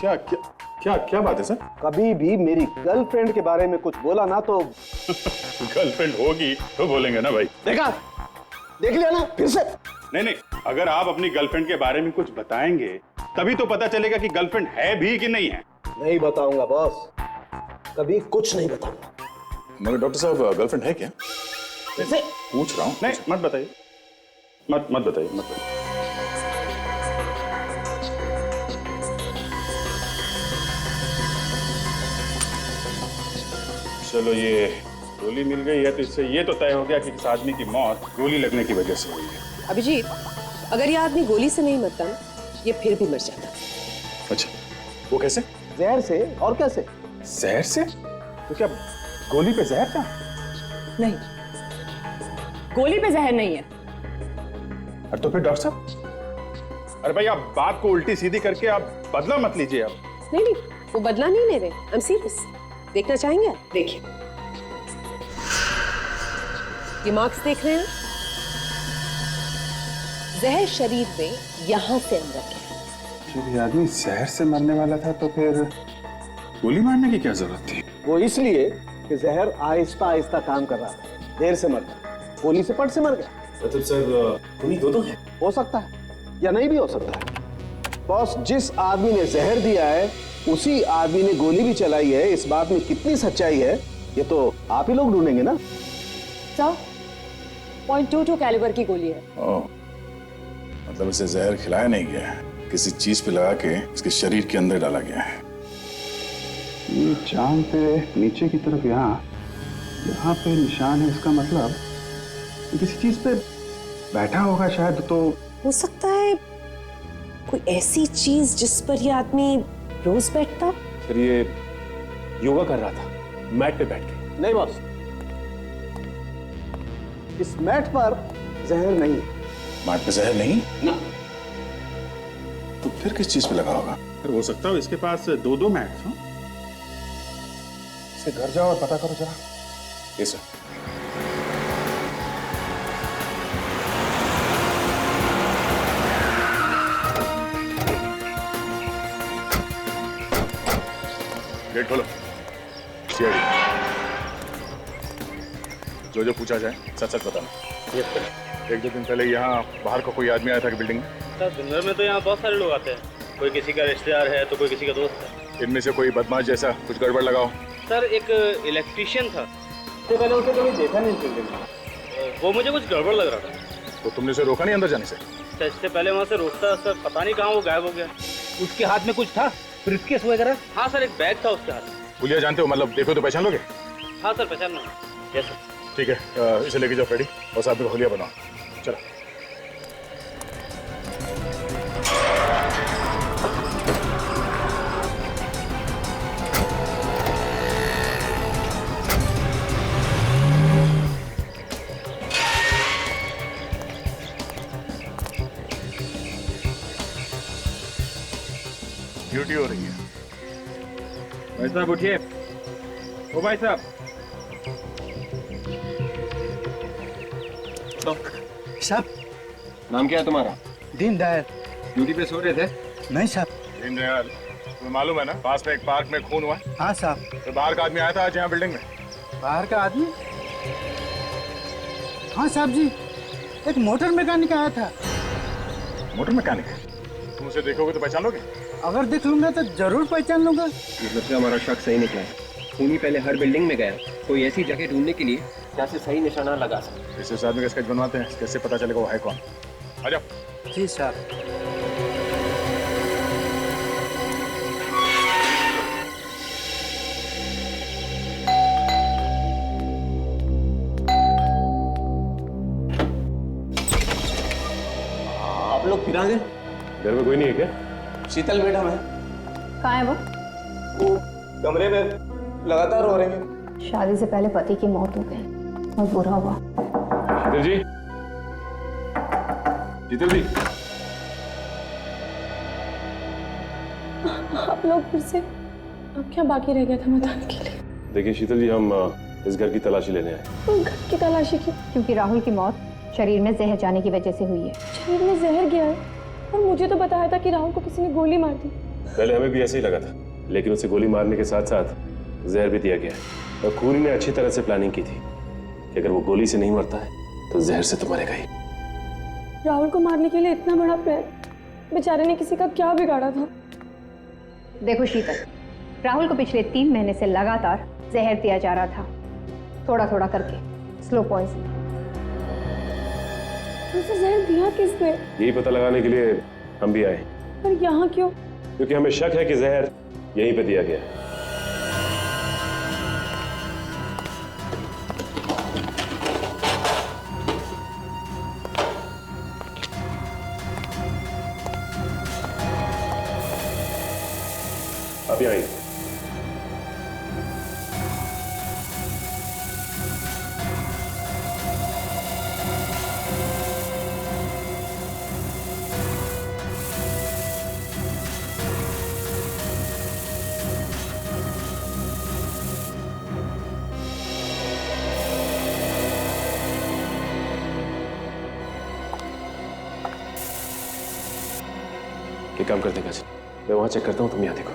क्या क्या क्या क्या बात है सर? कभी भी मेरी गर्लफ्रेंड के बारे में कुछ बोला ना तो गर्लफ्रेंड होगी तो बोलेंगे ना भाई। देखा, देख लिया ना फिर से। नहीं, अगर आप अपनी गर्लफ्रेंड के बारे में कुछ बताएंगे तभी तो पता चलेगा कि गर्लफ्रेंड है भी कि नहीं है। नहीं बताऊंगा बॉस, कभी कुछ नहीं बताऊंगा। मगर डॉक्टर साहब गर्लफ्रेंड है क्या? कैसे? पूछ रहा हूँ। नहीं, मत बताइए, मत बताइए। चलो, ये गोली मिल गई है तो इससे ये तो तय हो गया कि इस आदमी की मौत गोली लगने की वजह से हुई है। अभिजीत, अगर ये आदमी गोली से नहीं मरता ना, ये फिर भी मर जाता। अच्छा, वो कैसे? जहर से, और कैसे? जहर से? तो क्या गोली पे जहर था? नहीं, गोली पे जहर नहीं है। अरे तो फिर डॉक्टर साहब, अरे भाई आप बात को उल्टी सीधी करके आप बदला मत लीजिए अब। नहीं, वो बदला नहीं ले रहे। I am serious. देखना चाहेंगे? देखिए, ये मार्क्स देख रहे हैं? जहर शरीर में यहां से अंदर गया। जब ये आदमी जहर से मरने वाला था तो फिर गोली मारने की क्या जरूरत थी? वो इसलिए कि जहर आहिस्ता आहिस्ता काम कर रहा था, देर से मर गया, गोली से पट से मर गया। मतलब सर उन्हीं दो है? हो सकता है या नहीं भी हो सकता है। बॉस, जिस आदमी ने जहर दिया है उसी आदमी ने गोली भी चलाई है। इस बात में कितनी सच्चाई है ये तो आप ही लोग ढूंढेंगे ना। सर, .22 कैलिबर की गोली है। ओह, मतलब इसे जहर खिलाया नहीं गया है, किसी चीज पे लगा के इसके शरीर के अंदर डाला गया है। ये चांद पे नीचे की तरफ यहाँ पे निशान है, इसका मतलब ये किसी चीज पे बैठा होगा शायद। तो हो सकता है कोई ऐसी चीज जिस पर ये आदमी रोज बैठता। फिर ये योगा कर रहा था मैट पे बैठ के। नहीं बॉस, इस मैट पर जहर नहीं है। मैट पे जहर नहीं ना। तो फिर किस चीज पे लगा होगा? फिर हो सकता है इसके पास दो मैट्स हो। इसे घर जाओ और पता करो जरा। ये सर। गेट खोलो। सीआईडी, जो पूछा जाए सच सच बताना। एक दो दिन पहले यहाँ बाहर का कोई आदमी आया था कि बिल्डिंग में? सर, दिन भर में तो यहाँ बहुत सारे लोग आते हैं। कोई किसी का रिश्तेदार है तो कोई किसी का दोस्त है। इनमें से कोई बदमाश जैसा कुछ गड़बड़ लगाओ। सर, एक इलेक्ट्रिशियन था। इससे पहले उसे कभी देखा नहीं बिल्डिंग में। वो मुझे कुछ गड़बड़ लग रहा था। तो तुमने उसे रोका नहीं अंदर जाने से? सर, इससे पहले वहाँ से रोकता सर, पता नहीं कहाँ वो गायब हो गया। उसके हाथ में कुछ था, ब्रीफकेस वगैरह? हाँ सर, एक बैग था उसके हाथ में। पुलिया जानते हो, मतलब देखो तो पहचान लोगे? हाँ सर, पहचान लो। Yes sir. ठीक है, इसे लेके जाओ फ्रेडी और साथ में होलिया बनाओ। चलो। ड्यूटी हो रही है। भाई साहब उठिए। ओ भाई साहब। साहब, नाम क्या है तुम्हारा? दीनदयाल। ड्यूटी पे सो रहे थे? नहीं साहब। दीनदयाल, तुम्हें मालूम है ना पास में एक पार्क में खून हुआ है? हाँ साहब। तो बाहर का आदमी आया था आज यहाँ बिल्डिंग में। बाहर का आदमी? हाँ साहब जी, एक मोटर मैकेनिक आया था। Motor mechanic? तुम उसे देखोगे तो पहचान लोगे? अगर देख लूंगा तो जरूर पहचान लूंगा। मतलब से हमारा शक सही निकला है। खूनी पहले हर बिल्डिंग में गया, कोई ऐसी जगह ढूंढने के लिए जहाँ से सही निशाना लगा सके। इस आदमी का स्केच बनवाते हैं, कैसे पता चलेगा वो है कौन? आ जाओ। जी साहब। आप लोग फिर आ गए? घर में कोई नहीं है क्या? शीतल मैडम है। कहाँ है वो? कमरे में लगातार रो रही है। शादी से पहले पति की मौत हो गई, बहुत बुरा हुआ। शीतल जी, शीतल जी। आप लोग फिर से, अब क्या बाकी रह गया था बताने के लिए? देखिए शीतल जी, हम इस घर की तलाशी लेने आए। घर की तलाशी क्यों? क्योंकि राहुल की मौत शरीर में जहर जाने की वजह से हुई है। शरीर में जहर गया है और मुझे तो बताया था कि राहुल को किसी ने गोली मार दी। पहले हमें भी ऐसे ही लगा था, लेकिन उसे गोली मारने के साथ साथ जहर भी दिया गया है। और खूनी ने अच्छी तरह से प्लानिंग की थी कि अगर वो गोली से नहीं मरता है तो जहर से तो मरेगा ही। राहुल को मारने के लिए इतना बड़ा प्लान, बेचारे ने किसी का क्या बिगाड़ा था? देखो शीतल, राहुल को पिछले 3 महीने से लगातार जहर दिया जा रहा था, थोड़ा थोड़ा करके, स्लो पॉइजन। उसे जहर दिया किसने? यही पता लगाने के लिए हम भी आए, पर यहाँ क्यों? क्योंकि हमें शक है कि जहर यहीं पे दिया गया है। अभी आइए। ये काम करते हैं, मैं वहां चेक करता हूं, तुम यहां देखो।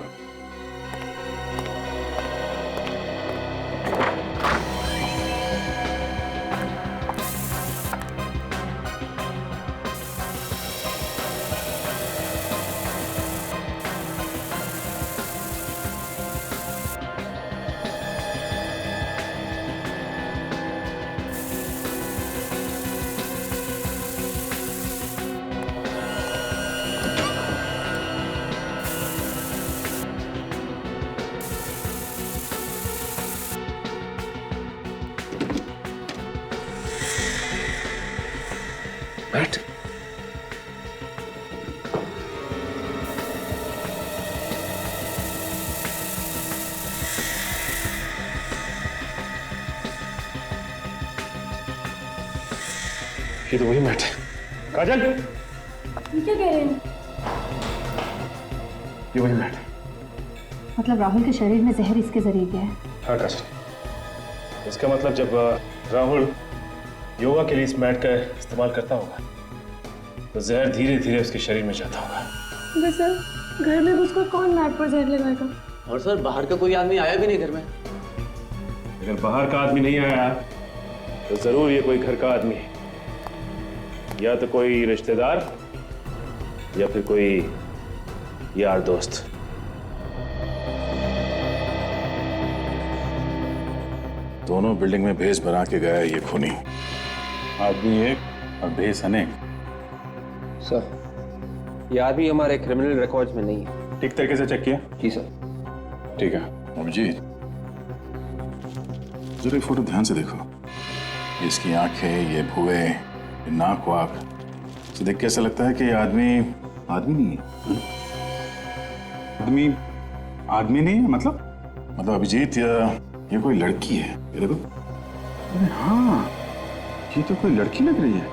बैठ। ये तो वही मैट है। काजल, ये क्या कह रहे हैं? ये वही मैट है। मतलब राहुल के शरीर में जहर इसके जरिए गया है? हाँ काजल, इसका मतलब जब राहुल योगा के लिए इस मैट का इस्तेमाल करता होगा तो जहर धीरे धीरे उसके शरीर में जाता होगा। सर, घर में घुसकर कौन मैट पर जहर लगाएगा? और सर बाहर का कोई आदमी आया भी नहीं घर में। अगर बाहर का आदमी नहीं आया तो जरूर ये कोई घर का आदमी है, या तो कोई रिश्तेदार या फिर कोई यार दोस्त। दोनों बिल्डिंग में भेस बना के गया है ये खूनी। आदमी एक और भेस अनेक। सर, ये आदमी हमारे क्रिमिनल रिकॉर्ड्स में नहीं है। ठीक तरीके से चेक किया? जी सर। ठीक है। अभिजीत, जरा फोटो ध्यान से देखो। इसकी आंखें, ये भुए, ये नाक वाक, इसे देख के ऐसा लगता है कि ये आदमी नहीं है। आदमी नहीं है मतलब अभिजीत, ये कोई लड़की है। ये देखो। अरे हाँ, ये तो कोई लड़की लग रही है।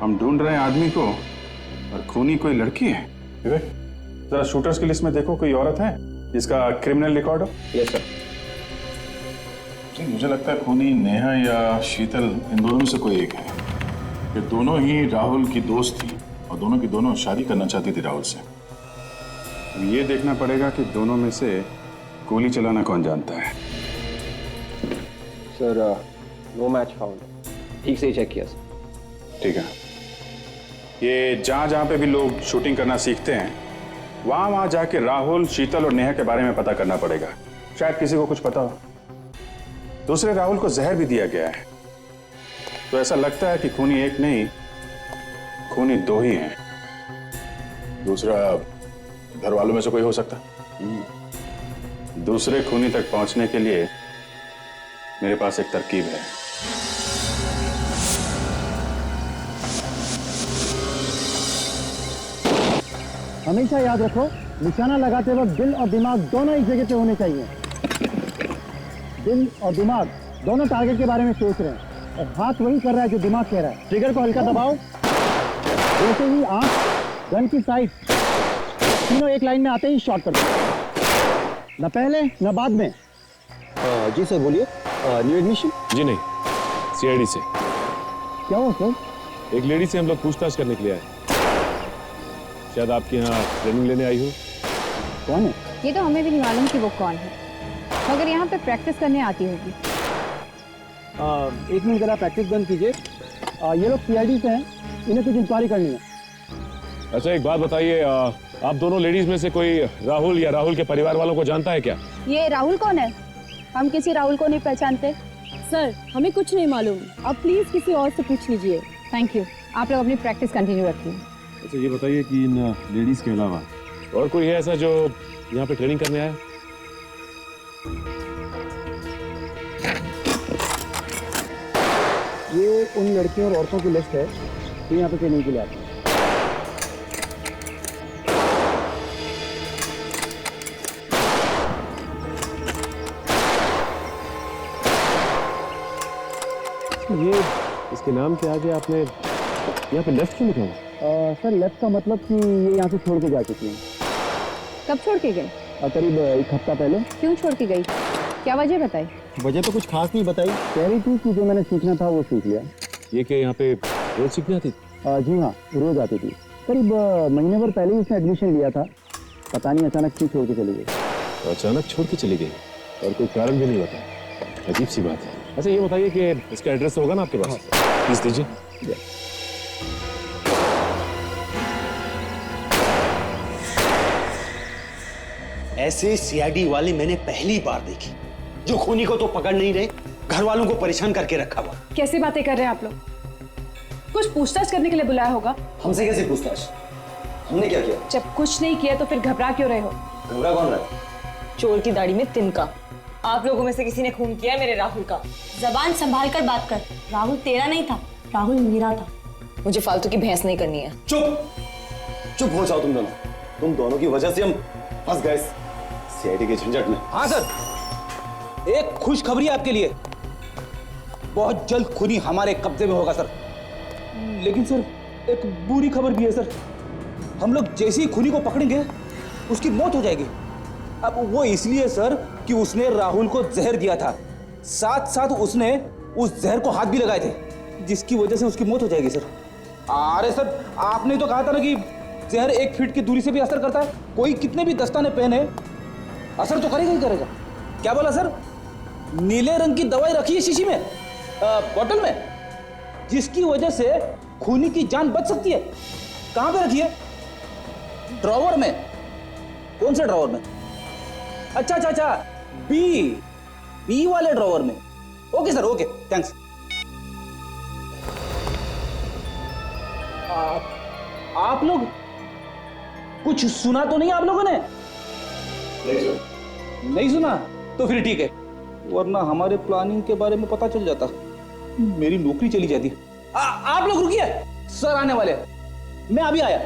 हम ढूंढ रहे हैं आदमी को और खूनी कोई लड़की है। जरा शूटर्स की लिस्ट में देखो, कोई औरत है जिसका क्रिमिनल रिकॉर्ड हो? Yes sir. मुझे लगता है खूनी नेहा या शीतल, इन दोनों में से कोई एक है। ये दोनों ही राहुल की दोस्त थी और दोनों की दोनों शादी करना चाहती थी राहुल से। अब ये देखना पड़ेगा कि दोनों में से गोली चलाना कौन जानता है। Sir, no match found. ठीक से ही चेक किया सर। ठीक है। ये जहां पे भी लोग शूटिंग करना सीखते हैं, वहां जाके राहुल, शीतल और नेहा के बारे में पता करना पड़ेगा। शायद किसी को कुछ पता हो। दूसरे राहुल को जहर भी दिया गया है, तो ऐसा लगता है कि खूनी एक नहीं, खूनी दो ही हैं। दूसरा घर वालों में से कोई हो सकता है। दूसरे खूनी तक पहुंचने के लिए मेरे पास एक तरकीब है। हमेशा याद रखो, निशाना लगाते वक्त दिल और दिमाग दोनों एक जगह पे होने चाहिए। दिल और दिमाग दोनों टारगेट के बारे में सोच रहे हैं और हाथ वही कर रहा है जो दिमाग कह रहा है। ट्रिगर को हल्का दबाओ। जैसे ही आंख, गन की साइड, तीनों एक लाइन में आते ही शॉट कर दो। न पहले न बाद में। जी सर, बोलिए। New admission? जी नहीं, सीआईडी से। क्या हुआ सर? एक लेडी से हम लोग पूछताछ करने के लिए आए। शायद आपके यहाँ ट्रेनिंग लेने आई हो। कौन है? ये तो हमें भी नहीं मालूम कि वो कौन है, मगर यहाँ पे प्रैक्टिस करने आती होगी। एक मिनट जरा प्रैक्टिस बंद कीजिए। ये लोग सीआईडी से हैं, इन्हें कुछ इंक्वायरी करनी है। अच्छा एक बात बताइए, आप दोनों लेडीज में से कोई राहुल या राहुल के परिवार वालों को जानता है क्या? ये राहुल कौन है? हम किसी राहुल को नहीं पहचानते सर, हमें कुछ नहीं मालूम। आप प्लीज किसी और से पूछ लीजिए। थैंक यू, आप लोग अपनी प्रैक्टिस कंटिन्यू रखिए। अच्छा ये बताइए कि इन लेडीज के अलावा और कोई है ऐसा जो यहाँ पे ट्रेनिंग करने आया? ये उन लड़कियों और औरतों की लिस्ट है जो यहाँ पे ट्रेनिंग के लिए आती हैं। ये इसके नाम के आगे आपने यहाँ पे लेफ्ट क्यों लिखा हुआ? सर लेफ्ट का मतलब कि ये यहाँ से छोड़ के जा चुकी हैं। कब छोड़ के गई? करीब एक हफ्ता पहले। क्यों छोड़ के गई? क्या वजह बताई? वजह तो कुछ खास नहीं बताई, कह रही थी कि जो मैंने सीखना था वो सीख लिया। ये क्या यहाँ पे रोज सीखने आती? जी हाँ, रोज आती थी। करीब महीने भर पहले ही उसने एडमिशन लिया था, पता नहीं अचानक क्यों छोड़ के चली गई। अचानक छोड़ के चली गई और कोई कारण भी नहीं बताया, अजीब सी बात है। अच्छा ये बताइए कि इसका एड्रेस होगा ना आपके पास? प्लीज दीजिए। ऐसे सीआईडी वाले मैंने पहली बार देखी, जो खूनी को तो पकड़ नहीं रहे, घर वालों को परेशान करके रखा हुआ। कैसी बातें कर रहे हैं आप लोग? कुछ पूछताछ करने के लिए बुलाया होगा। हमसे कैसे पूछताछ? हमने क्या किया? जब कुछ नहीं किया तो फिर घबरा क्यों रहे हो? घबरा कौन रहा है? चोर की दाढ़ी में तिनका। आप लोगों में से किसी ने खून किया है मेरे राहुल का। जबान संभाल कर बात कर। राहुल तेरा नहीं था, राहुल मेरा था। मुझे फालतू की बहस नहीं करनी है। चुप हो जाओ तुम दोनों की वजह से हम फंस गए सीआईडी के झंझट में। हाँ सर, एक खुशखबरी आपके लिए, बहुत जल्द खूनी हमारे कब्जे में होगा सर। लेकिन सर एक बुरी खबर भी है सर, हम लोग जैसे ही खूनी को पकड़ेंगे उसकी मौत हो जाएगी। अब वो इसलिए सर कि उसने राहुल को जहर दिया था, साथ साथ उसने उस जहर को हाथ भी लगाए थे, जिसकी वजह से उसकी मौत हो जाएगी सर। अरे सर आपने तो कहा था ना कि जहर 1 फीट की दूरी से भी असर करता है, कोई कितने भी दस्ताने पहने असर तो करेगा ही करेगा। क्या बोला सर? नीले रंग की दवाई रखी है शीशी में, बोतल में, जिसकी वजह से खूनी की जान बच सकती है। कहां पे रखी है? ड्रॉवर में। कौन से ड्रॉवर में? अच्छा, बी वाले ड्रॉवर में। Okay sir, okay, thanks. आप लोग कुछ सुना तो नहीं आप लोगों ने? नहीं सुना तो फिर ठीक है, वरना हमारे प्लानिंग के बारे में पता चल जाता, मेरी नौकरी चली जाती। आप लोग रुकिए, सर आने वाले, मैं अभी आया।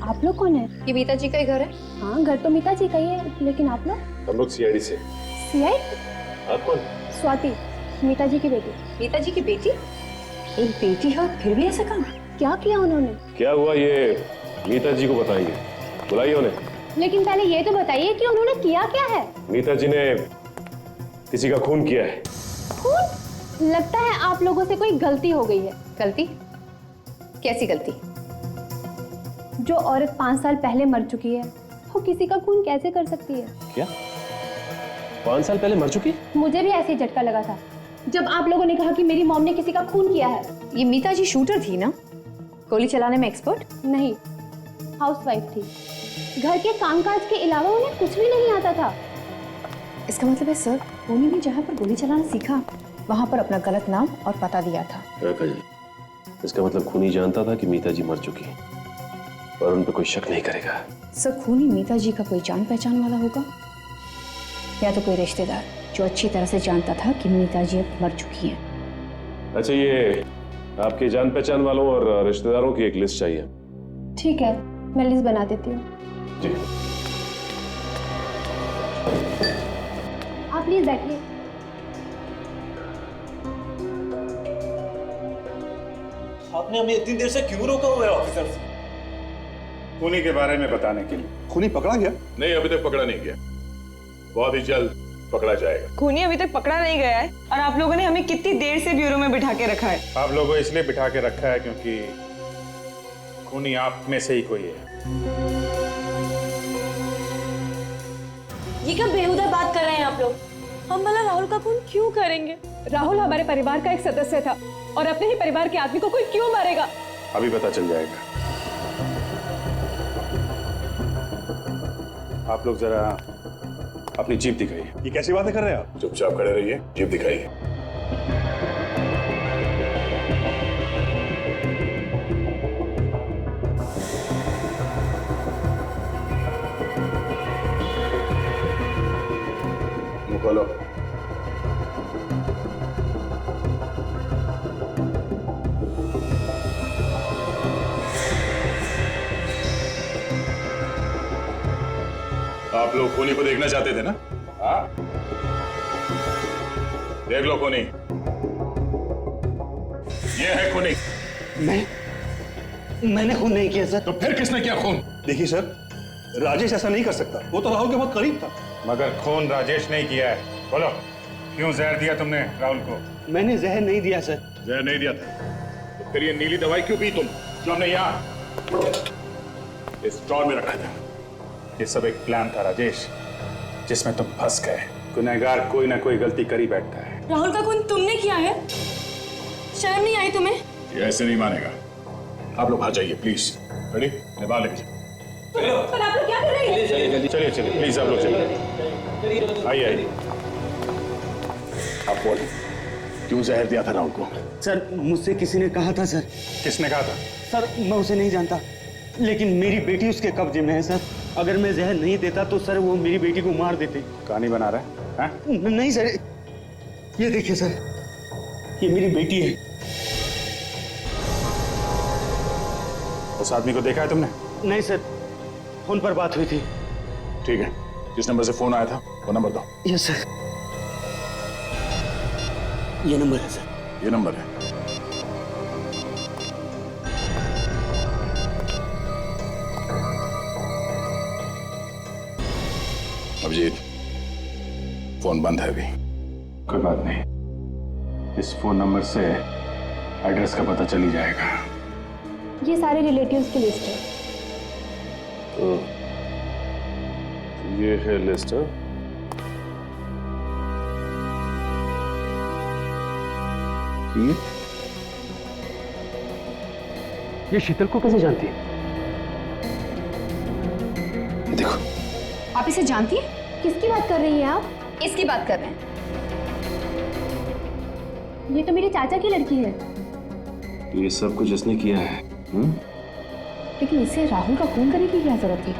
आप लोग कौन है? ये मीता जी का ही घर है। हाँ, घर तो मीता जी का ही है, लेकिन आप लोग? हम लोग सीआईडी से। सीआईडी? आप कौन? स्वाति, मीता जी की बेटी। मीता जी की बेटी? एक बेटी है और फिर भी ऐसा काम? क्या किया उन्होंने? क्या हुआ ये मीता जी को बताएंगे, बुलाइए उन्हें। लेकिन पहले ये तो बताइए कि उन्होंने किया क्या है? मीता जी ने किसी का खून किया है। खून? लगता है आप लोगों से कोई गलती हो गई है। गलती? कैसी गलती? जो औरत 5 साल पहले मर चुकी है, वो किसी का खून कैसे कर सकती है? क्या 5 साल पहले मर चुकी? मुझे भी ऐसे ही झटका लगा था जब आप लोगों ने कहा कि मेरी मॉम ने किसी का खून किया है। ये मीता जी शूटर थी ना, गोली चलाने में एक्सपर्ट? नहीं, हाउसवाइफ थी। घर के कामकाज के अलावा उन्हें कुछ भी नहीं आता था। इसका मतलब है सर, खूनी ने जहाँ पर गोली चलाना सीखा वहां पर अपना गलत नाम और पता दिया था। इसका मतलब खूनी जानता था कि मीता जी मर चुकी है और उन पर कोई शक नहीं करेगा। सर खूनी मीता जी का कोई जान पहचान वाला होगा, या तो कोई रिश्तेदार जो अच्छी तरह से जानता था कि मीता जी अब मर चुकी हैं। अच्छा ये आपके जान पहचान वालों और रिश्तेदारों की एक लिस्ट चाहिए। ठीक है, मैं लिस्ट बना देती हूँ। जी। आप प्लीज बैठिए। आपने हमें इतनी देर से क्यों रोका हुआ है ऑफिसर? खूनी के बारे में बताने के लिए। खूनी पकड़ा गया? नहीं, अभी तक पकड़ा नहीं गया, बहुत ही जल्द पकड़ा जाएगा। खूनी अभी तक पकड़ा नहीं गया है और आप लोगों ने हमें कितनी देर से ब्यूरो में बिठा के रखा है। आप लोगों को इसलिए बिठा के रखा है क्योंकि खूनी आप में से ही कोई है। ये क्या बेहुदा बात कर रहे हैं आप लोग? हम भला राहुल का खून क्यों करेंगे? राहुल हमारे परिवार का एक सदस्य था और अपने ही परिवार के आदमी को कोई क्यों मारेगा? अभी पता चल जाएगा। आप लोग जरा अपनी जीप दिखाइए। ये कैसी बातें कर रहे हैं आप? चुपचाप खड़े रहिए, जीप दिखाइए। मुंह खोलो। आप लोग खूनी को देखना चाहते थे ना? हाँ, देख लो खूनी। ये है खूनी। मैंने खून नहीं किया सर। तो फिर किसने किया खून? देखिए सर, राजेश ऐसा नहीं कर सकता, वो तो राहुल के बहुत करीब था। मगर खून राजेश नहीं किया है। बोलो, क्यों जहर दिया तुमने राहुल को? मैंने जहर नहीं दिया सर। जहर नहीं दिया था तो फिर ये नीली दवाई क्यों पी तुम, जो हमने यहाँ इस स्टोर में रखा था? ये सब एक प्लान था राजेश, जिसमें तुम फंस गए। गुनहगार कोई ना कोई गलती कर ही बैठता है। राहुल का खून तुमने किया है? शर्म नहीं आई तुम्हें? ये ऐसे नहीं मानेगा। आप लोग बाहर जाइए प्लीज। रेडी? बाहर लेके जाओ। पर आप लोग क्या कर रहे हैं? चलिए चलिए प्लीज, आप लोग चलिए। आइए आइए। आप बोले क्यों जहर दिया था राहुल को? सर मुझसे किसी ने कहा था सर। किसने कहा था? सर मैं उसे नहीं जानता, लेकिन मेरी बेटी उसके कब्जे में है सर। अगर मैं जहर नहीं देता तो सर वो मेरी बेटी को मार देते। कहानी बना रहा है? नहीं सर, ये देखिए सर, ये मेरी बेटी है। उस आदमी को देखा है तुमने? नहीं सर, फोन पर बात हुई थी। ठीक है, जिस नंबर से फोन आया था वो नंबर दो। यस सर, ये नंबर है सर। ये नंबर है। अभिजीत, फोन बंद है अभी। कोई बात नहीं, इस फोन नंबर से एड्रेस का पता चल ही जाएगा। ये सारे रिलेटिव्स की लिस्ट है। तो ये है लिस्ट। ये शीतल को कैसे जानती है? देखो, आप इसे जानती है? किसकी बात कर रही हैं आप? इसकी बात कर रहे हैं। ये तो मेरे चाचा की लड़की है। ये सब कुछ इसने किया है। लेकिन इसे राहुल का खून करने की क्या जरूरत थी?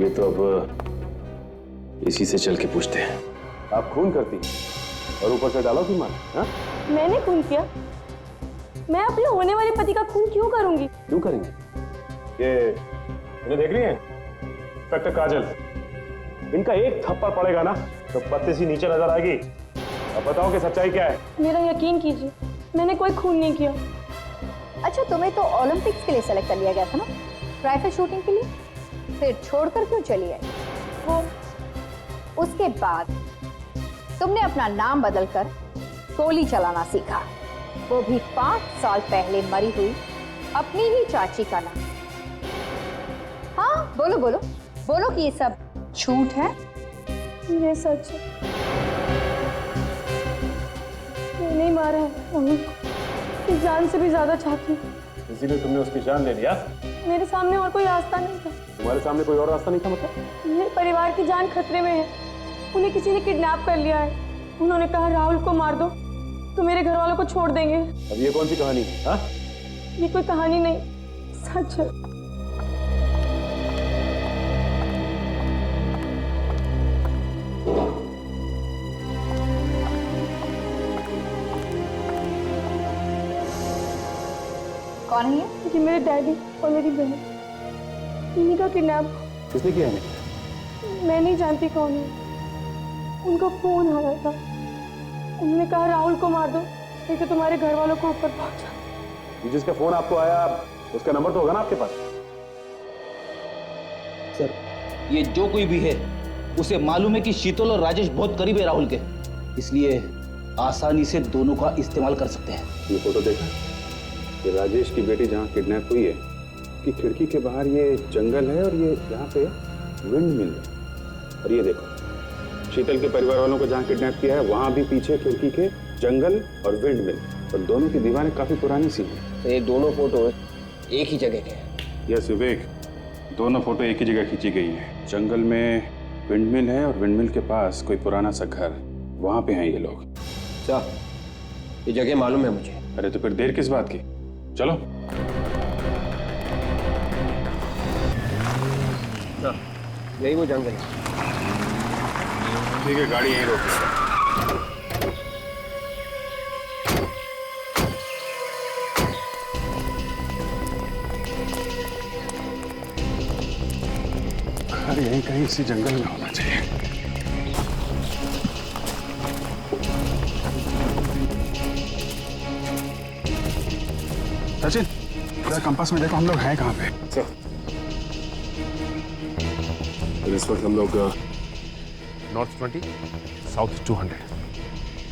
ये तो अब इसी से चल के पूछते हैं। आप खून करती और ऊपर से डालो की मार। हाँ? मैंने खून किया? मैं अपने होने वाले पति का खून क्यों करूंगी? क्यों करेंगे? ये इन्हें देख रही हैं? इंस्पेक्टर काजल, इनका एक थप्पड़ पड़ेगा ना तो पत्ते सी नीचे नजर आएगी। अब बताओ कि सच्चाई क्या है? मेरा यकीन कीजिए, मैंने कोई खून नहीं किया। अच्छा, तुम्हें तो ओलंपिक्स के लिए सेलेक्ट कर लिया गया था ना, राइफल शूटिंग के लिए, फिर छोड़कर क्यों चली आई? वो उसके बाद तुमने अपना नाम बदलकर गोली चलाना सीखा, वो भी 5 साल पहले मरी हुई अपनी ही चाची का नाम। हाँ बोलो बोलो बोलो कि ये सब झूठ है। ये सच है, मैंने ही मारा है राहुल को। इस जान से भी ज्यादा चाहती हूँ। इसीलिए तुमने उसकी जान ले लिया? मेरे सामने और कोई रास्ता नहीं था। तुम्हारे सामने कोई और रास्ता नहीं था मतलब? मेरे परिवार की जान खतरे में है। उन्हें किसी ने किडनैप कर लिया है। उन्होंने कहा राहुल को मार दो तो मेरे घर वालों को छोड़ देंगे। अब ये कौन सी कहानी है? हाँ? ये कोई कहानी नहीं, सच है। कौन है ये? ये मेरे डैडी और मेरी बहन, इन्हीं का किडनैप। किसने किया है? मैं नहीं जानती कौन है। उनका फोन आया था, उन्होंने कहा राहुल को मार दो नहीं तो तुम्हारे घर वालों को ऊपर पहुंचा। जिसका फोन आपको आया उसका नंबर तो होगा ना आपके पास? सर, ये जो कोई भी है उसे मालूम है कि शीतल और राजेश बहुत करीब है राहुल के, इसलिए आसानी से दोनों का इस्तेमाल कर सकते हैं। ये फोटो देखा, ये राजेश की बेटी जहाँ किडनैप हुई है, कि खिड़की के बाहर ये जंगल है और ये यहाँ पे विंड मिल है। और ये देखो, शीतल के परिवार वालों को जहाँ किडनैप किया है वहाँ भी पीछे खिड़की के जंगल और विंड मिल, और दोनों की दीवारें काफी पुरानी सी हैं। तो ये दोनों फोटो एक ही जगह के हैं? यस विवेक, दोनों फोटो एक ही जगह खींची गई है। जंगल में विंड मिल है और विंड मिल के पास कोई पुराना सा घर, वहाँ पे हैं ये लोग। अच्छा, ये जगह मालूम है मुझे। अरे तो फिर देर किस बात की, चलो। यही वो जंगल है। ठीक है, गाड़ी यहीं रोक। घर यहीं कहीं इसी जंगल में होना चाहिए। सचिन, जरा कंपास में देखो हम लोग हैं कहाँ पे। इस वक्त हम लोग नॉर्थ 20, साउथ 200।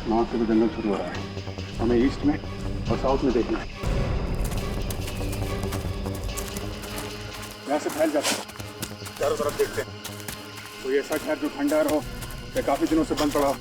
नॉर्थ से तो जंगल शुरू हो रहा है, हमें ईस्ट में और साउथ में देखना है। यहाँ से फैल जाते हैं, चारों तरफ देखते हैं कोई ऐसा घर जो खंडहर हो या काफी दिनों से बंद पड़ा हो।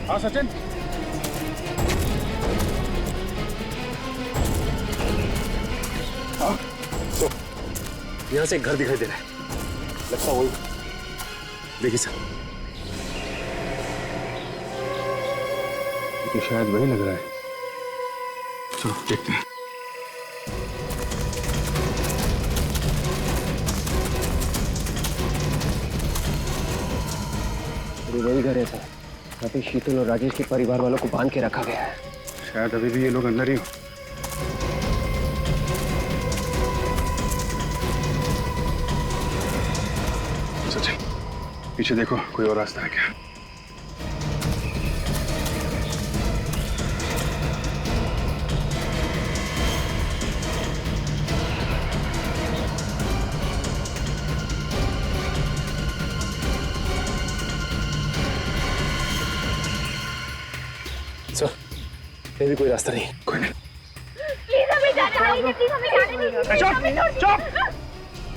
हाँ सचिन, तो यहाँ से एक घर दिखाई दे रहा है, लगता वही। देखिए सर, ये शायद वही लग रहा है। चलो देखते हैं। वही घर है सर, यहाँ पे शीतल और राजेश के परिवार वालों को बांध के रखा गया है। शायद अभी भी ये लोग अंदर ही हो। सचिन, पीछे देखो, कोई और रास्ता है क्या? सर, ये भी कोई रास्ता नहीं। कोई नहीं। प्लीज हमें जाने दीजिए, प्लीज हमें जाने दीजिए। चुप, चुप!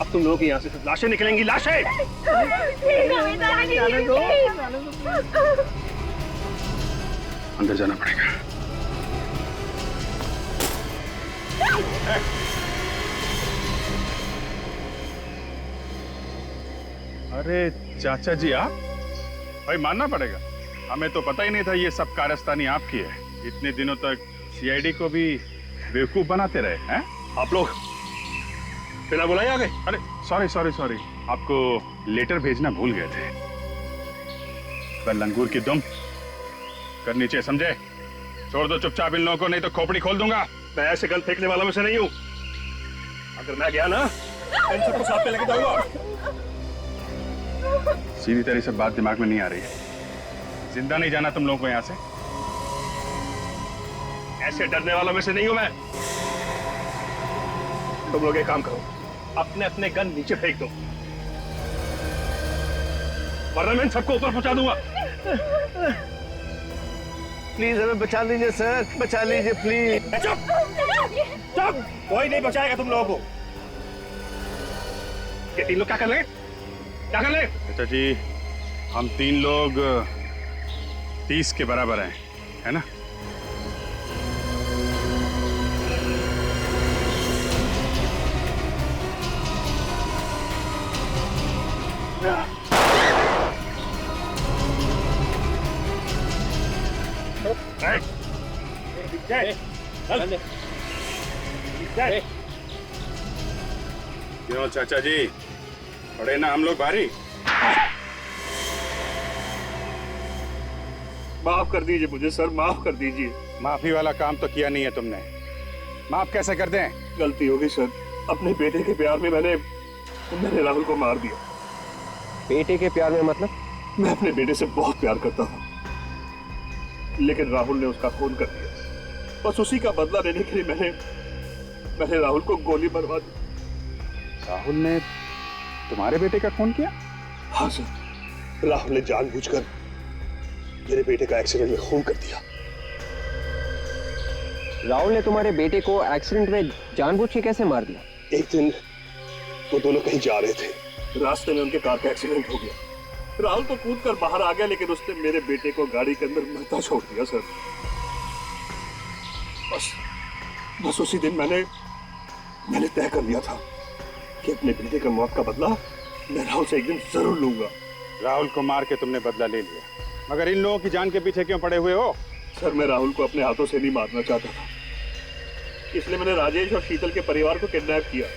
अब तुम लोगों की यहाँ से सिर्फ लाशें निकलेंगी, लाशें! प्लीज हमें जाने दीजिए। अंदर जाना पड़ेगा। अरे चाचा जी, आप भाई मानना पड़ेगा, हमें तो पता ही नहीं था ये सब कारस्तानी आपकी है। इतने दिनों तक सीआईडी को भी बेवकूफ बनाते रहे हैं। आप लोग बिना बुलाए आ गए। अरे सॉरी, आपको लेटर भेजना भूल गए थे। पर लंगूर की दुम कर नीचे, समझे? छोड़ दो चुपचाप इन लोगों को, नहीं तो खोपड़ी खोल दूंगा। मैं ऐसे गन फेंकने वालों में से नहीं हूँ। अगर मैं गया ना, इन सबको साथ में लेके जाऊंगा। सीधी तरह से बात दिमाग में नहीं आ रही है। जिंदा नहीं जाना तुम लोगों को यहाँ से। ऐसे डरने वालों में से नहीं हूं मैं। तुम लोग एक काम करो, अपने अपने गन नीचे फेंक दो, वरना मैं इन सबको ऊपर पहुंचा दूंगा। प्लीज हमें बचा लीजिए सर, बचा लीजिए प्लीज। चुप! कोई नहीं बचाएगा तुम लोगों को। ये 3 लोग क्या कर रहे हैं? क्या कर रहे हैं? चाचा जी, हम 3 लोग 30 के बराबर हैं, है ना? क्यों चाचा जी, पड़े ना हम लोग भारी? माफ कर दीजिए मुझे सर, माफ कर दीजिए। माफी वाला काम तो किया नहीं है तुमने, माफ कैसे कर दें? गलती होगी सर, अपने बेटे के प्यार में मैंने राहुल को मार दिया। बेटे के प्यार में मतलब? मैं अपने बेटे से बहुत प्यार करता था, लेकिन राहुल ने उसका खून कर दिया। बस उसी का बदला लेने के लिए मैंने राहुल को गोली मरवा दी। राहुल ने तुम्हारे बेटे का खून किया? हाँ सर, राहुल ने जानबूझकर मेरे बेटे का एक्सीडेंट में खून कर दिया। राहुल ने तुम्हारे बेटे को एक्सीडेंट में जानबूझ के कैसे मार दिया? एक दिन वो दोनों कहीं जा रहे थे, रास्ते में उनके कार का एक्सीडेंट हो गया। राहुल तो कूद कर बाहर आ गया, लेकिन उसने मेरे बेटे को गाड़ी के अंदर मरता छोड़ दिया सर। बस उसी दिन मैंने तय कर लिया था कि अपने बेटे का मौत का बदला मैं राहुल से एक दिन जरूर लूंगा। राहुल को मार के तुमने बदला ले लिया, मगर इन लोगों की जान के पीछे क्यों पड़े हुए हो? सर, मैं राहुल को अपने हाथों से नहीं मारना चाहता था, इसलिए मैंने राजेश और शीतल के परिवार को किडनैप किया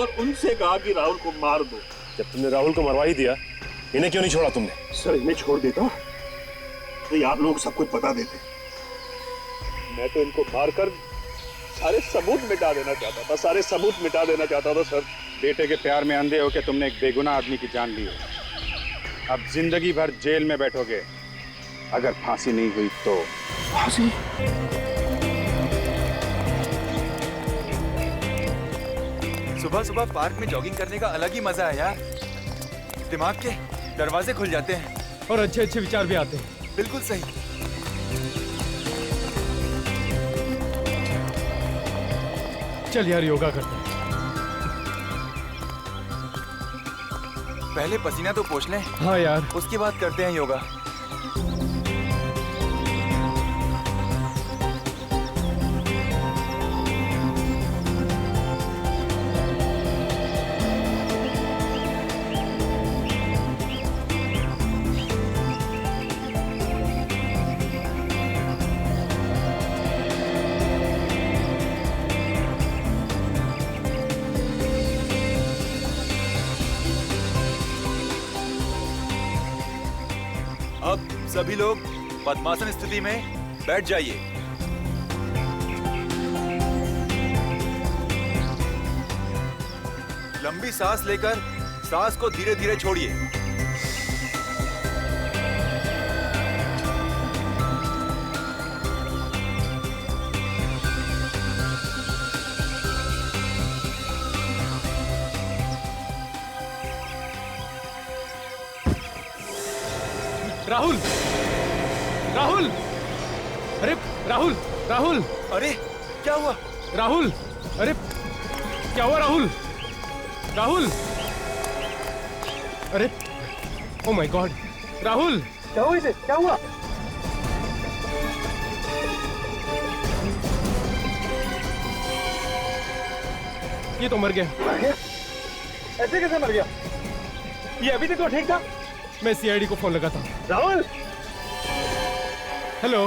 और उनसे कहा कि राहुल को मार दो। जब तुमने राहुल को मरवा ही दिया, इन्हें क्यों नहीं छोड़ा तुमने? सर, इन्हें छोड़ देता तो आप लोग सब कुछ बता देते। मैं तो इनको मारकर सारे सबूत मिटा देना चाहता था, सारे सबूत मिटा देना चाहता था सर। बेटे के प्यार में अंधे होकर तुमने एक बेगुनाह आदमी की जान ली है। अब जिंदगी भर जेल में बैठोगे, अगर फांसी नहीं हुई तो। फांसी? सुबह सुबह पार्क में जॉगिंग करने का अलग ही मजा है यार। दिमाग के दरवाजे खुल जाते हैं और अच्छे अच्छे विचार भी आते हैं। बिल्कुल सही। चल यार, योगा करते हैं। पहले पसीना तो पोंछ लें। हाँ यार, उसके बाद करते हैं योगा। अब सभी लोग पद्मासन स्थिति में बैठ जाइए। लंबी सांस लेकर सांस को धीरे धीरे छोड़िए। राहुल, राहुल, अरे राहुल, राहुल, अरे क्या हुआ? राहुल, अरे क्या हुआ राहुल? राहुल, अरे ओ माय गॉड, राहुल, क्या हुआ इसे? क्या हुआ? ये तो मर गया। ऐसे कैसे मर गया? ये अभी तक तो ठीक था। मैं सीआईडी को फोन लगाता हूँ। राहुल, हेलो।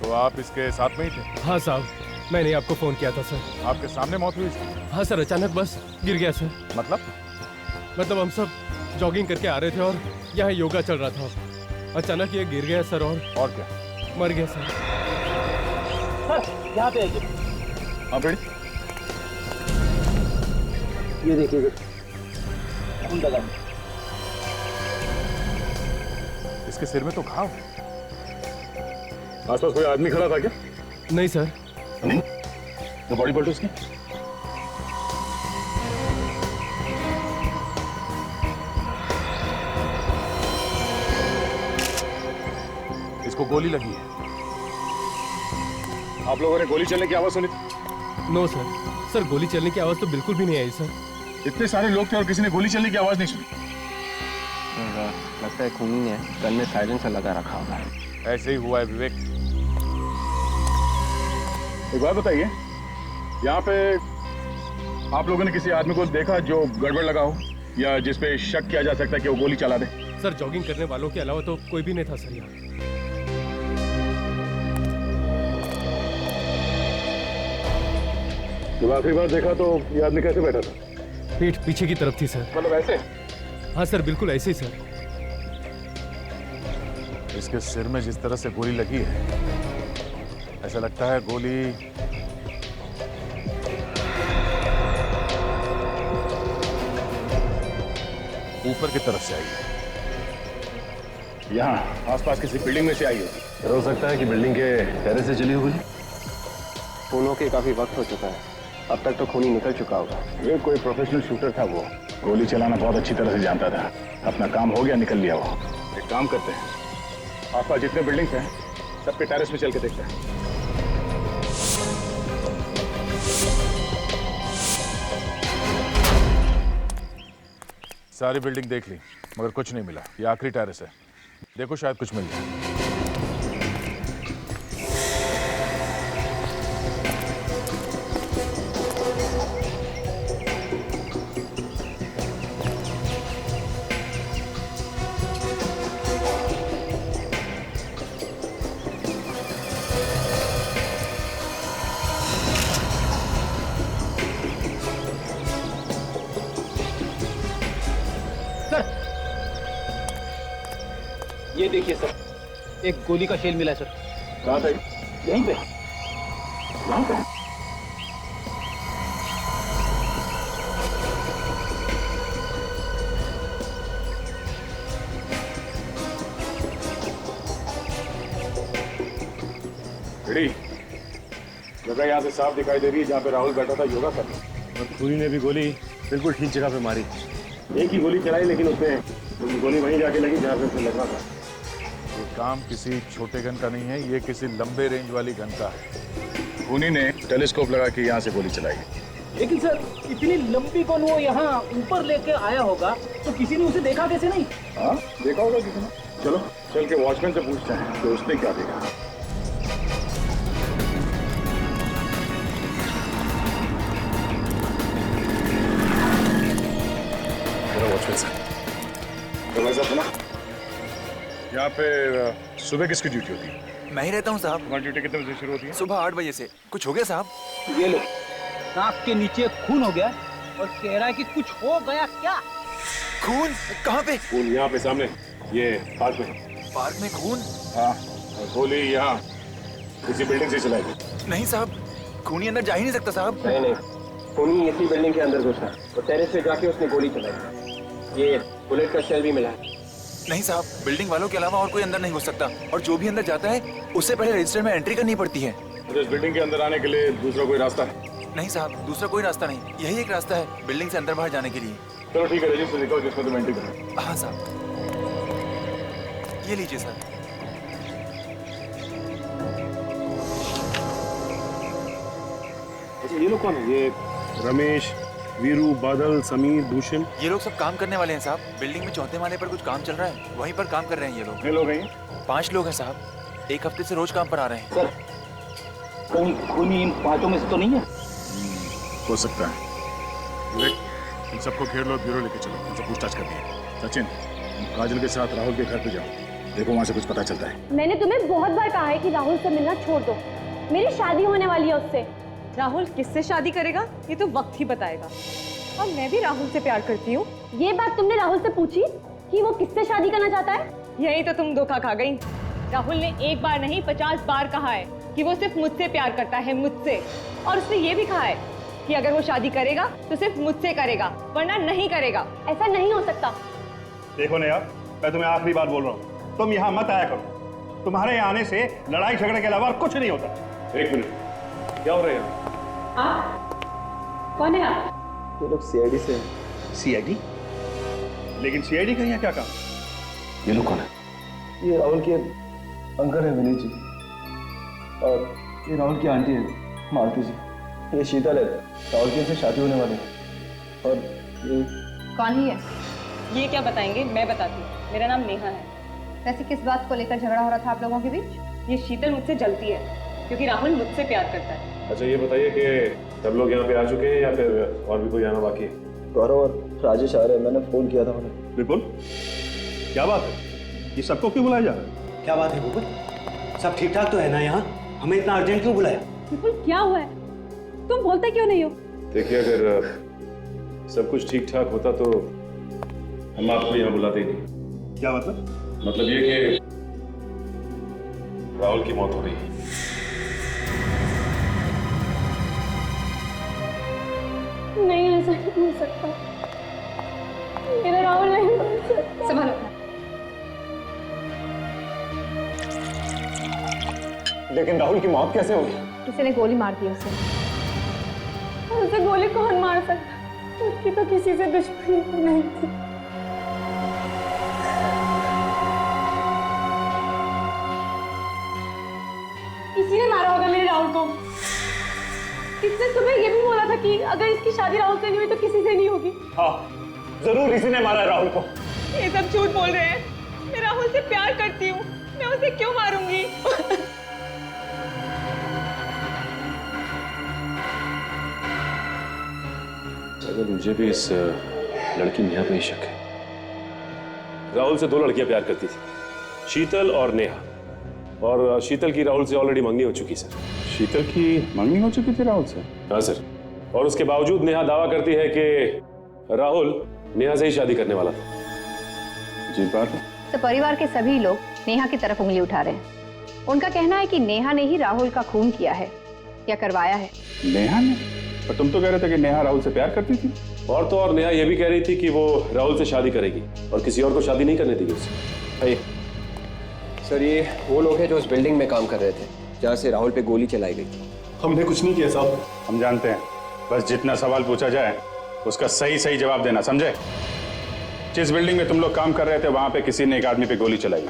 तो आप इसके साथ में ही थे? हाँ साहब, मैंने आपको फोन किया था सर। आपके सामने मौत हुई इसकी? हाँ सर, अचानक बस गिर गया सर। मतलब हम सब जॉगिंग करके आ रहे थे और यहाँ योगा चल रहा था। अचानक ये गिर गया सर और क्या? मर गया सर। सर, यहाँ पे आइए। हाँ बेटी, ये देखिए खून लगा। इसके सिर में तो घाव। आसपास कोई आदमी खड़ा था क्या? नहीं सर। नहीं? तो बॉडी पलटो उसकी। इसको गोली लगी है। आप लोगों ने गोली चलने की आवाज सुनी थी? No sir. सर गोली चलने की आवाज तो बिल्कुल भी नहीं आई सर। इतने सारे लोग थे और किसी ने गोली चलने की आवाज नहीं सुनी। लगता है खूनी ने गन में साइलेंसर लगा रखा होगा। ऐसे ही हुआ है विवेक। एक बात बताइए, यहाँ पे आप लोगों ने किसी आदमी को देखा जो गड़बड़ लगा हो या जिसपे शक किया जा सकता है कि वो गोली चला दे? सर जॉगिंग करने वालों के अलावा तो कोई भी नहीं था सर यहाँ। जब आखिरी बार देखा तो ये आदमी कैसे बैठा था? पीठ पीछे की तरफ थी सर। मतलब ऐसे? हाँ सर बिल्कुल ऐसे ही सर। इसके सिर में जिस तरह से गोली लगी है, ऐसा लगता है गोली ऊपर की तरफ से आई है। यहाँ आसपास किसी बिल्डिंग में से आई होगी। हो सकता है कि बिल्डिंग के टेरेस से चली होगी। खूनों के काफी वक्त हो चुका है, अब तक तो खूनी निकल चुका होगा। ये कोई प्रोफेशनल शूटर था, वो गोली चलाना बहुत अच्छी तरह से जानता था। अपना काम हो गया, निकल लिया वो। एक काम करते हैं, आसपास जितने बिल्डिंग्स हैं सबके टेरेस में चल के देखते हैं। सारी बिल्डिंग देख ली मगर कुछ नहीं मिला। ये आखिरी टेरेस है, देखो शायद कुछ मिल जाए। ये देखिए सर, एक गोली का शेल मिला है सर। कहाँ पे? यहीं पे। यहाँ पे? जगह यहाँ से साफ दिखाई दे रही है जहाँ पे राहुल बैठा था योगा करने। और खूनी ने भी गोली बिल्कुल ठीक जगह पे मारी। एक ही गोली चलाई लेकिन उसमें गोली वहीं जाके लगी जहाँ पे उसे लगना था। ये काम किसी छोटे गन का नहीं है, ये किसी लंबे रेंज वाली गन का है। खूनी ने टेलीस्कोप लगा के यहाँ से गोली चलाई। लेकिन सर इतनी लंबी गन वो यहाँ ऊपर लेके आया होगा तो किसी ने उसे देखा कैसे नहीं? हाँ देखा होगा किसी ने। चलो चल के वॉचमैन से पूछते हैं कि उसने क्या देखा। वॉचमैन सर, तो वैसा सुना यहाँ पे सुबह किसकी ड्यूटी होती है? मैं ही रहता हूँ साहब। तुम्हारी ड्यूटी कितने बजे शुरू होती है? सुबह 8 बजे से। कुछ हो गया साहब? ये लो, नाक के नीचे खून हो गया और कह रहा है कि कुछ हो गया क्या? खून? कहाँ पे? खून यहाँ पे सामने, ये पार्क में। पार्क में खून? हाँ, और गोली यहाँ किसी बिल्डिंग से चलाई गई। नहीं साहब, खूनी अंदर जा ही नहीं सकता साहब। नहीं, खूनी इसी बिल्डिंग के अंदर घुसा और टेरेस पे जाके उसने गोली चलाई। ये बुलेट का शेल भी मिला है। नहीं साहब, बिल्डिंग वालों के अलावा और कोई अंदर नहीं घुस सकता, और जो भी अंदर जाता है उससे पहले रजिस्टर में एंट्री करनी पड़ती है। तो इस बिल्डिंग के अंदर आने के लिए दूसरा कोई रास्ता है? नहीं साहब, दूसरा कोई रास्ता नहीं, यही एक रास्ता है बिल्डिंग से अंदर बाहर जाने के लिए। चलो ठीक है, रजिस्टर दिखाओ जिसमें तुम एंट्री करो। हाँ साहब, ये लीजिए सर। अच्छा ये लोग कौन है? ये रमेश, वीरू, बादल, समीर, भूषण, ये लोग सब काम करने वाले हैं साहब। बिल्डिंग में चौथे माले पर कुछ काम चल रहा है, वहीं पर काम कर रहे हैं ये लोग। कितने लोग हैं? 5 लोग हैं साहब, एक हफ्ते से रोज काम पर आ रहे हैं। सर कहीं खूनी इन 5 में से तो नहीं है? हो सकता है। विवेक, इन सबको घेर लो, ब्यूरो लेके चलो, उनसे पूछताछ करनी है। सचिन, काजल के साथ राहुल के घर पे जाओ, देखो वहाँ से कुछ पता चलता है। मैंने तुम्हें बहुत बार कहा है कि राहुल से मिलना छोड़ दो, मेरी शादी होने वाली है उससे। राहुल किससे शादी करेगा ये तो वक्त ही बताएगा। और मैं भी राहुल से प्यार करती हूँ। ये बात तुमने राहुल से पूछी कि वो किससे शादी करना चाहता है? यही तो तुम धोखा खा गई। राहुल ने एक बार नहीं 50 बार कहा है कि वो सिर्फ मुझसे प्यार करता है, मुझसे। और उसने ये भी कहा है कि अगर वो शादी करेगा तो सिर्फ मुझसे करेगा, वरना नहीं करेगा। ऐसा नहीं हो सकता। देखो नया, मैं तुम्हें आखिरी बात बोल रहा हूँ, तुम यहाँ मत आया करो। तुम्हारे यहाँ आने से लड़ाई झगड़े के अलावा कुछ नहीं होता। एक मिनट, क्या हो रहा है यहाँ? कौन है आप? ये लोग सीआईडी से हैं। सीआईडी? लेकिन सीआईडी का यहाँ क्या काम? ये लोग कौन है? ये राहुल के अंकल है विनीत जी, और ये राहुल की आंटी है मालती जी। ये शीतल है, राहुल की से शादी होने वाली है। और ये कौन ही है? ये क्या बताएंगे, मैं बताती हूँ। मेरा नाम नेहा है। वैसे किस बात को लेकर झगड़ा हो रहा था आप लोगों के बीच? ये शीतल मुझसे जलती है क्योंकि राहुल मुझसे प्यार करता है। अच्छा ये बताइए कि सब लोग यहाँ पे आ चुके हैं या फिर और भी कोई आना बाकी है? गौरव और राजेश आ रहे हैं, मैंने फोन किया था उन्हें। विपुल, क्या बात है? ये सबको क्यों बुलाया जा रहा है? क्या बात है विपुल? सब ठीक ठाक तो है ना यहाँ? हमें इतना अर्जेंट क्यों बुलाया? विपुल क्या हुआ है? तुम बोलते क्यों नहीं हो? देखिए, अगर सब कुछ ठीक ठाक होता तो हम आपको यहाँ बुलाते ही नहीं। क्या मतलब? मतलब ये कि राहुल की मौत हो गई। नहीं, ऐसा नहीं हो सकता। मेरा राहुल नहीं हो सकता। संभालो। लेकिन राहुल की मौत कैसे हुई? किसी ने गोली मार दी उसे। उसे गोली कौन मार सकता? उसकी तो किसी से दुश्मनी नहीं थी। किसी ने मारा होगा मेरे राहुल को। इसने तुम्हें ये भी बोला था कि अगर इसकी शादी राहुल से नहीं हुई तो किसी से नहीं होगी। हाँ, जरूर इसी ने मारा है राहुल को। ये सब झूठ बोल रहे हैं। मैं राहुल से प्यार करती हूँ, मैं उसे क्यों मारूंगी? अगर मुझे भी इस लड़की नेहा पे ही शक है। राहुल से दो लड़कियां प्यार करती थी, शीतल और नेहा। और शीतल की राहुल से ऑलरेडी मंगनी हो चुकी सर। शीतल की मंगनी हो चुकी थी राहुल से? हाँ सर, और उसके बावजूद नेहा दावा करती है कि राहुल नेहा से ही शादी करने वाला था। जी बात है। तो परिवार के सभी लोग नेहा की तरफ उंगली उठा रहे हैं। उनका कहना है कि नेहा ने ही राहुल का खून किया है या करवाया है। नेहा ने? पर तुम तो कह रहे थे कि नेहा राहुल से प्यार करती थी। और तो और नेहा यह भी कह रही थी कि वो राहुल से शादी करेगी और किसी और को शादी नहीं करने देगी उसे। सर, ये वो लोग हैं जो उस बिल्डिंग में काम कर रहे थे जहाँ से राहुल पे गोली चलाई गई थी। हमने कुछ नहीं किया साहब। हम जानते हैं, बस जितना सवाल पूछा जाए उसका सही सही जवाब देना, समझे? जिस बिल्डिंग में तुम लोग काम कर रहे थे वहां पे किसी ने एक आदमी पे गोली चलाई।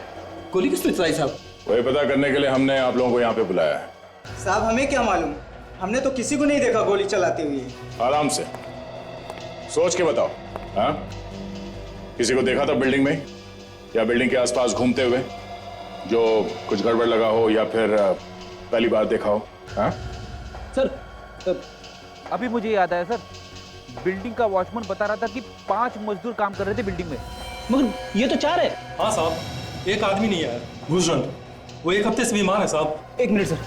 गोली किसने चलाई साहब? वही पता करने के लिए हमने आप लोगों को यहाँ पे बुलाया है। साहब हमें क्या मालूम, हमने तो किसी को नहीं देखा गोली चलाते हुए। आराम से सोच के बताओ। हाँ, किसी को देखा था बिल्डिंग में या बिल्डिंग के आसपास घूमते हुए जो कुछ गड़बड़ लगा हो या फिर पहली बार देखा हो? हाँ सर, अभी मुझे याद आया सर, बिल्डिंग का वॉचमैन बता रहा था कि 5 मजदूर काम कर रहे थे बिल्डिंग में। मगर ये तो 4 है। हाँ साहब, एक आदमी नहीं है, भूषण। वो 1 हफ्ते से बीमार है साहब। 1 मिनट सर,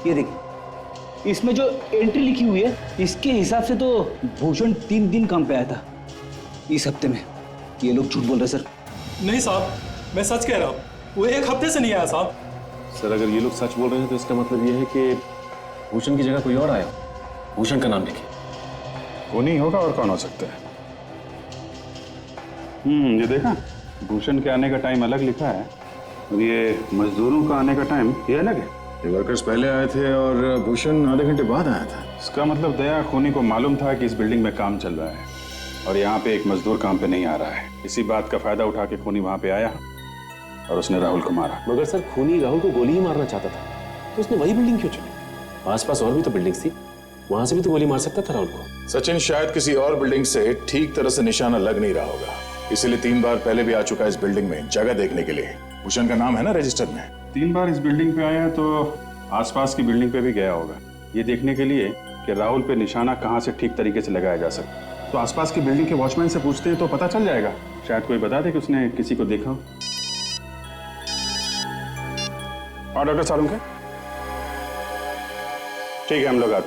ये देखिए, इसमें जो एंट्री लिखी हुई है इसके हिसाब से तो भूषण 3 दिन काम पे आया था इस हफ्ते में। ये लोग झूठ बोल रहे सर। नहीं साहब, मैं सच कह रहा हूँ, वो 1 हफ्ते से नहीं आया साहब। सर, अगर ये लोग सच बोल रहे हैं तो इसका मतलब ये है कि भूषण की जगह कोई और आया। भूषण का नाम लिखिए। कौन ही होगा और कौन हो सकता है? ये देखा, भूषण के आने का टाइम अलग लिखा है और ये मजदूरों का आने का टाइम ये अलग है। ये वर्कर्स पहले आए थे और भूषण आधे घंटे बाद आया था। इसका मतलब दया खूनी को मालूम था कि इस बिल्डिंग में काम चल रहा है और यहाँ पे एक मजदूर काम पे नहीं आ रहा है। इसी बात का फायदा उठा के खूनी वहां पे आया और उसने राहुल को मारा। मगर सर, खूनी राहुल को गोली ही मारना चाहता था तो उसने वही बिल्डिंग क्यों चुनी? आसपास और भी तो बिल्डिंग्स थी, वहां से भी तो गोली मार सकता था राहुल को। सचिन, शायद किसी और बिल्डिंग से ठीक तरह से निशाना लग नहीं रहा होगा, इसीलिए 3 बार पहले भी आ चुका है इस बिल्डिंग में जगह देखने के लिए। भूषण का नाम है ना रजिस्टर में। 3 बार इस बिल्डिंग पे आया तो आसपास की बिल्डिंग पे भी गया होगा, ये देखने के लिए कि राहुल पे निशाना कहाँ से ठीक तरीके से लगाया जा सकता। तो आसपास की बिल्डिंग के वॉचमैन से पूछते हैं तो पता चल जाएगा, शायद कोई बता दे कि उसने किसी को देखा हो। और डॉक्टर साहब, ठीक है, हम लोग आते हैं।